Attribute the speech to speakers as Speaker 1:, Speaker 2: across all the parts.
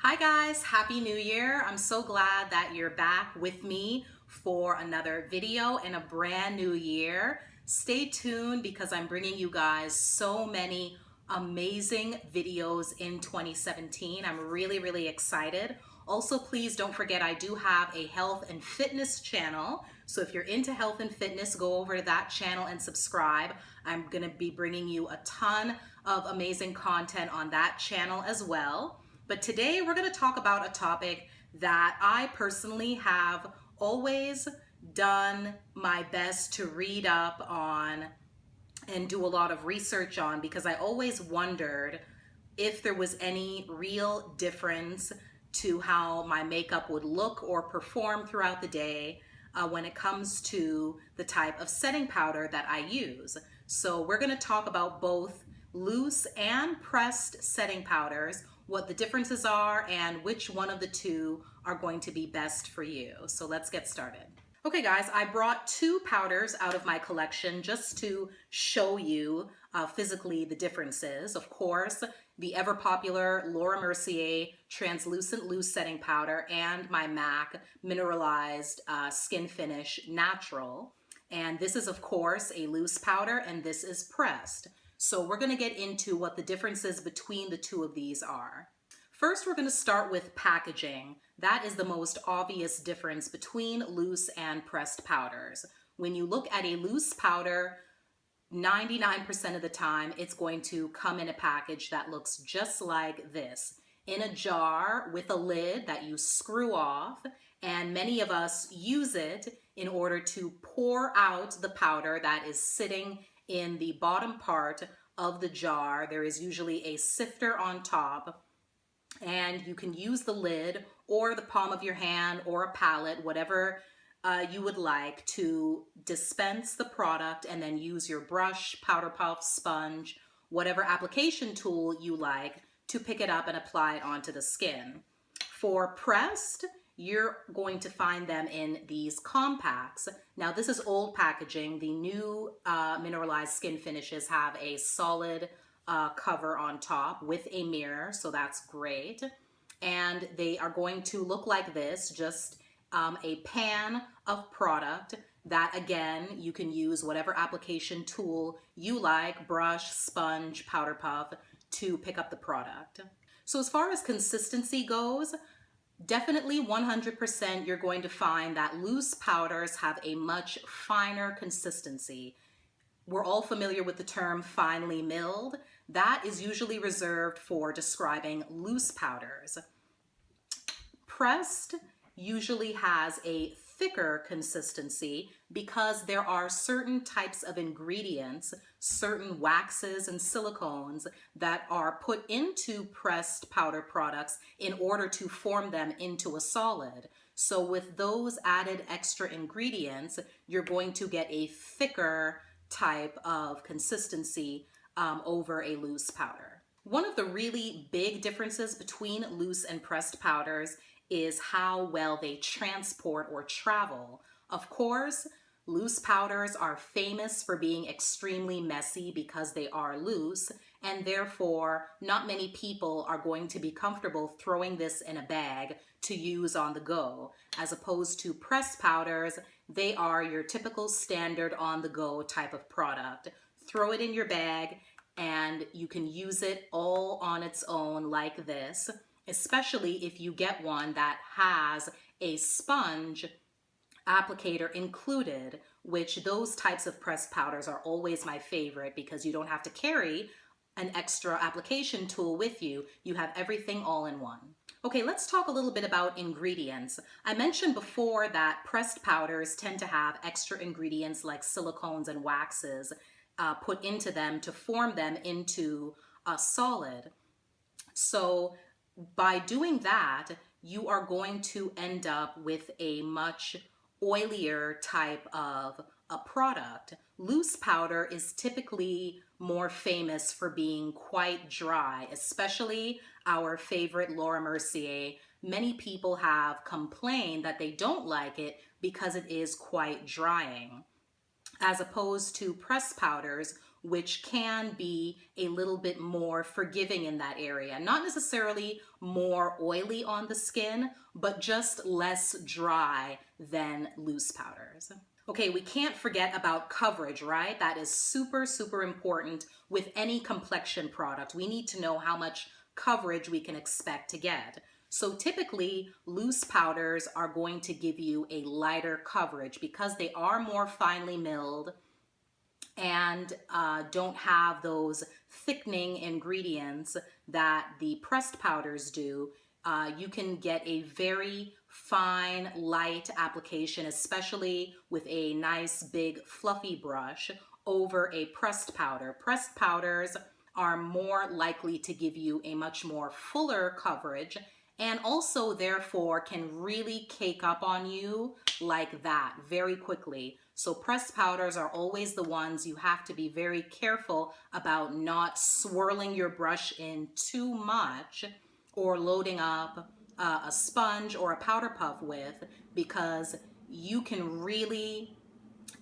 Speaker 1: Hi guys, Happy New Year. I'm so glad that you're back with me for another video in a brand new year. Stay tuned because I'm bringing you guys so many amazing videos in 2017. I'm really excited. Also, please don't forget I do have a health and fitness channel. So if you're into health and fitness, go over to that channel and subscribe. I'm going to be bringing you a ton of amazing content on that channel as well. But today we're going to talk about a topic that I personally have always done my best to read up on and do a lot of research on, because I always wondered if there was any real difference to how my makeup would look or perform throughout the day when it comes to the type of setting powder that I use. So we're going to talk about both loose and pressed setting powders, what the differences are, and which one of the two are going to be best for you. So let's get started. Okay guys, I brought two powders out of my collection just to show you physically the differences. Of course, the ever popular Laura Mercier Translucent Loose Setting Powder and my MAC Mineralized Skin Finish Natural. And this is of course a loose powder and this is pressed. So we're going to get into what the differences between the two of these are. First, we're going to start with packaging. That is the most obvious difference between loose and pressed powders. When you look at a loose powder, 99% of the time, it's going to come in a package that looks just like this, in a jar with a lid that you screw off, and many of us use it in order to pour out the powder that is sitting in the bottom part of the jar. There is usually a sifter on top, and you can use the lid or the palm of your hand or a palette, whatever you would like, to dispense the product, and then use your brush, powder puff, sponge, whatever application tool you like to pick it up and apply it onto the skin. For pressed, you're going to find them in these compacts. Now this is old packaging. The new mineralized skin finishes have a solid cover on top with a mirror, so that's great. And they are going to look like this, just a pan of product that, again, you can use whatever application tool you like, brush, sponge, powder puff, to pick up the product. So as far as consistency goes, definitely 100% you're going to find that loose powders have a much finer consistency. We're all familiar with the term finely milled. That is usually reserved for describing loose powders. Pressed usually has a thicker consistency because there are certain types of ingredients, certain waxes and silicones that are put into pressed powder products in order to form them into a solid. So with those added extra ingredients, you're going to get a thicker type of consistency over a loose powder. One of the really big differences between loose and pressed powders is how well they transport or travel. Of course, loose powders are famous for being extremely messy because they are loose, and therefore not many people are going to be comfortable throwing this in a bag to use on the go. As opposed to pressed powders, they are your typical standard on-the-go type of product. Throw it in your bag and you can use it all on its own like this, especially if you get one that has a sponge applicator included, which those types of pressed powders are always my favorite because you don't have to carry an extra application tool with you. You have everything all in one. Okay, let's talk a little bit about ingredients. I mentioned before that pressed powders tend to have extra ingredients like silicones and waxes put into them to form them into a solid. So by doing that, you are going to end up with a much oilier type of a product. Loose powder is typically more famous for being quite dry, especially our favorite Laura Mercier. Many people have complained that they don't like it because it is quite drying, as opposed to pressed powders, which can be a little bit more forgiving in that area. Not necessarily more oily on the skin, but just less dry than loose powders. Okay, we can't forget about coverage, right? That is super, super important with any complexion product. We need to know how much coverage we can expect to get. So typically, loose powders are going to give you a lighter coverage because they are more finely milled and don't have those thickening ingredients that the pressed powders do. You can get a very fine, light application, especially with a nice, big, fluffy brush over a pressed powder. Pressed powders are more likely to give you a much more fuller coverage and also, therefore, can really cake up on you like that very quickly. So pressed powders are always the ones you have to be very careful about not swirling your brush in too much or loading up a sponge or a powder puff with, because you can really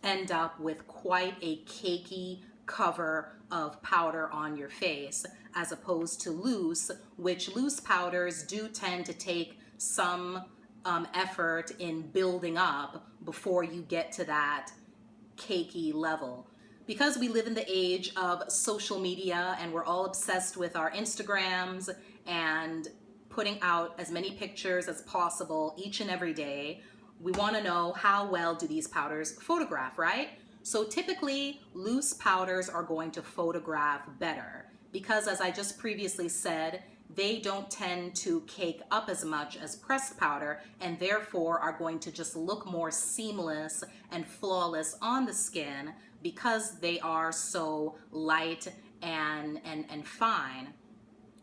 Speaker 1: end up with quite a cakey cover of powder on your face, as opposed to loose, which loose powders do tend to take some effort in building up before you get to that cakey level. Because we live in the age of social media and we're all obsessed with our Instagrams and putting out as many pictures as possible each and every day, we want to know how well do these powders photograph, right? So typically, loose powders are going to photograph better because, as I just previously said, they don't tend to cake up as much as pressed powder and therefore are going to just look more seamless and flawless on the skin because they are so light and fine.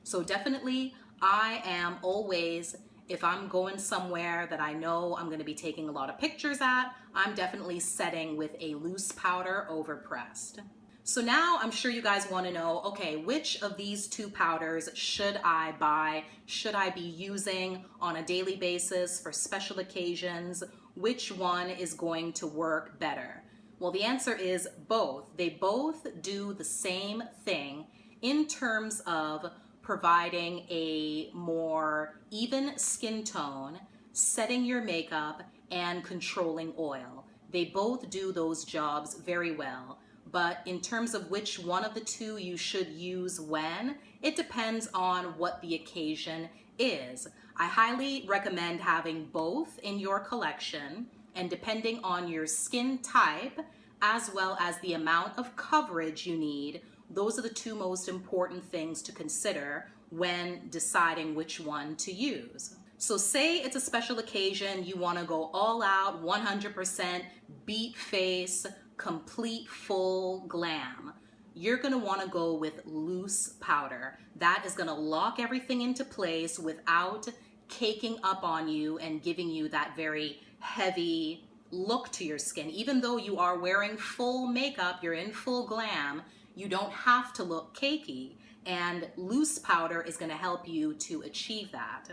Speaker 1: So definitely, I am always, if I'm going somewhere that I know I'm going to be taking a lot of pictures at, I'm definitely setting with a loose powder over pressed. So now I'm sure you guys want to know, okay, which of these two powders should I buy? Should I be using on a daily basis for special occasions? Which one is going to work better? Well, the answer is both. They both do the same thing in terms of providing a more even skin tone, setting your makeup, and controlling oil. They both do those jobs very well. But in terms of which one of the two you should use when, it depends on what the occasion is. I highly recommend having both in your collection, and depending on your skin type, as well as the amount of coverage you need, those are the two most important things to consider when deciding which one to use. So say it's a special occasion, you want to go all out, 100% beat face, complete full glam. You're going to want to go with loose powder. That is going to lock everything into place without caking up on you and giving you that very heavy look to your skin. Even though you are wearing full makeup, you're in full glam, you don't have to look cakey, and loose powder is going to help you to achieve that.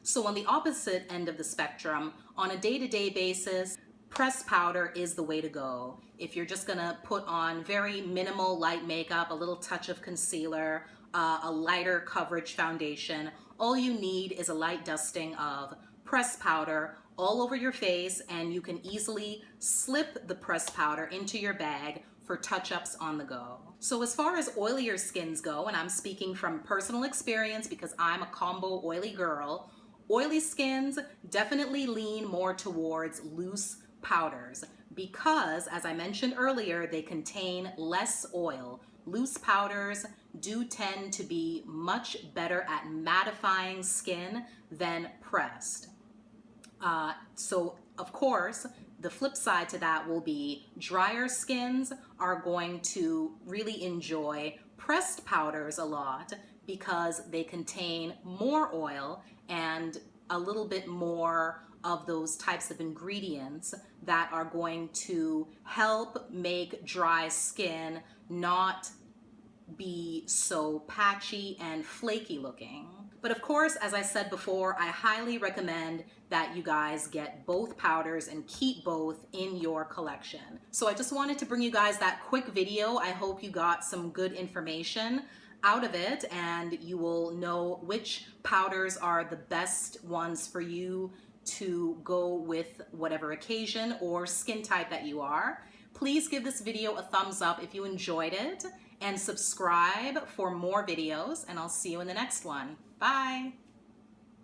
Speaker 1: So on the opposite end of the spectrum, on a day-to-day basis, pressed powder is the way to go. If you're just gonna put on very minimal light makeup, a little touch of concealer, a lighter coverage foundation, all you need is a light dusting of pressed powder all over your face, and you can easily slip the pressed powder into your bag for touch-ups on the go. So as far as oilier skins go, and I'm speaking from personal experience because I'm a combo oily girl, oily skins definitely lean more towards loose powders because, as I mentioned earlier, they contain less oil. Loose powders do tend to be much better at mattifying skin than pressed. So of course, the flip side to that will be drier skins are going to really enjoy pressed powders a lot because they contain more oil and a little bit more of those types of ingredients that are going to help make dry skin not be so patchy and flaky looking. But of course, as I said before, I highly recommend that you guys get both powders and keep both in your collection. So I just wanted to bring you guys that quick video. I hope you got some good information out of it and you will know which powders are the best ones for you to go with whatever occasion or skin type that you are. Please give this video a thumbs up if you enjoyed it and subscribe for more videos, and I'll see you in the next one. Bye.